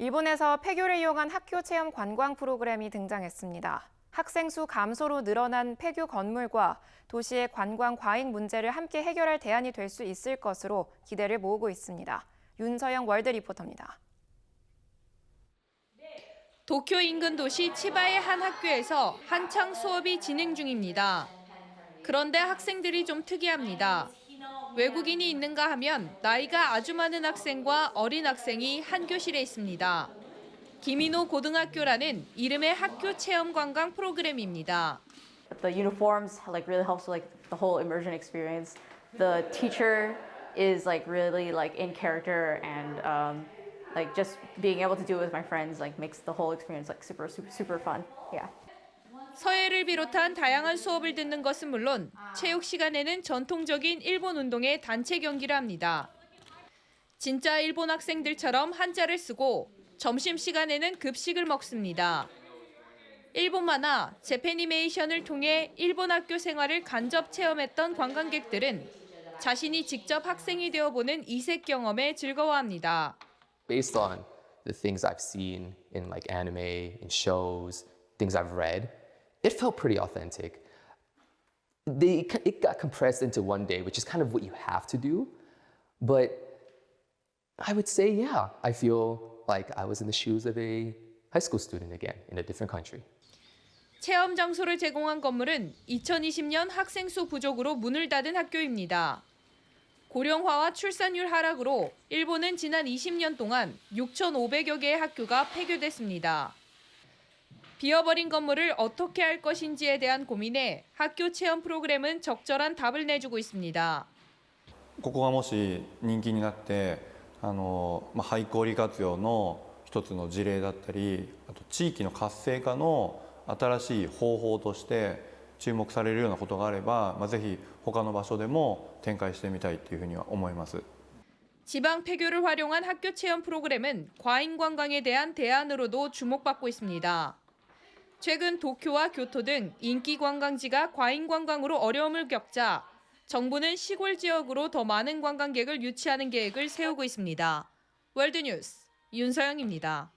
일본에서 폐교를 이용한 학교 체험 관광 프로그램이 등장했습니다. 학생 수 감소로 늘어난 폐교 건물과 도시의 관광 과잉 문제를 함께 해결할 대안이 될 수 있을 것으로 기대를 모으고 있습니다. 윤서영 월드 리포터입니다. 도쿄 인근 도시 치바의 한 학교에서 한창 수업이 진행 중입니다. 그런데 학생들이 좀 특이합니다. 외국인이 있는가 하면 나이가 아주 많은 학생과 어린 학생이 한 교실에 있습니다. 기미노 고등학교라는 이름의 학교 체험 관광 프로그램입니다. The uniforms really helps with the whole immersion experience. The teacher is really in character and just being able to do it with my friends makes the whole experience super fun. Yeah. 서예를 비롯한 다양한 수업을 듣는 것은 물론 체육 시간에는 전통적인 일본 운동의 단체 경기를 합니다. 진짜 일본 학생들처럼 한자를 쓰고 점심시간에는 급식을 먹습니다. 일본 만화, 재패니메이션을 통해 일본 학교 생활을 간접 체험했던 관광객들은 자신이 직접 학생이 되어보는 이색 경험에 즐거워합니다. Based on the things I've seen in anime, in shows, things I've read, it felt pretty authentic. It got compressed into one day, which is kind of what you have to do. But I would say, yeah, I feel like I was in the shoes of a high school student again in a different country. 체험 장소를 제공한 건물은 2020년 학생 수 부족으로 문을 닫은 학교입니다. 고령화와 출산율 하락으로 일본은 지난 20년 동안 6,500여 개의 학교가 폐교됐습니다. 비어버린 건물을 어떻게 할 것인지에 대한 고민에 학교 체험 프로그램은 적절한 답을 내주고 있습니다. ここがもし人気になって廃校利活用の一つの事例だったり、あと地域の活性化の新しい方法として注目されるようなことがあれば、ぜひ他の場所でも展開してみたいというふうには思います。 지방 폐교를 활용한 학교 체험 프로그램은 과잉 관광에 대한 대안으로도 주목받고 있습니다. 최근 도쿄와 교토 등 인기 관광지가 과잉 관광으로 어려움을 겪자 정부는 시골 지역으로 더 많은 관광객을 유치하는 계획을 세우고 있습니다. 월드뉴스 윤서영입니다.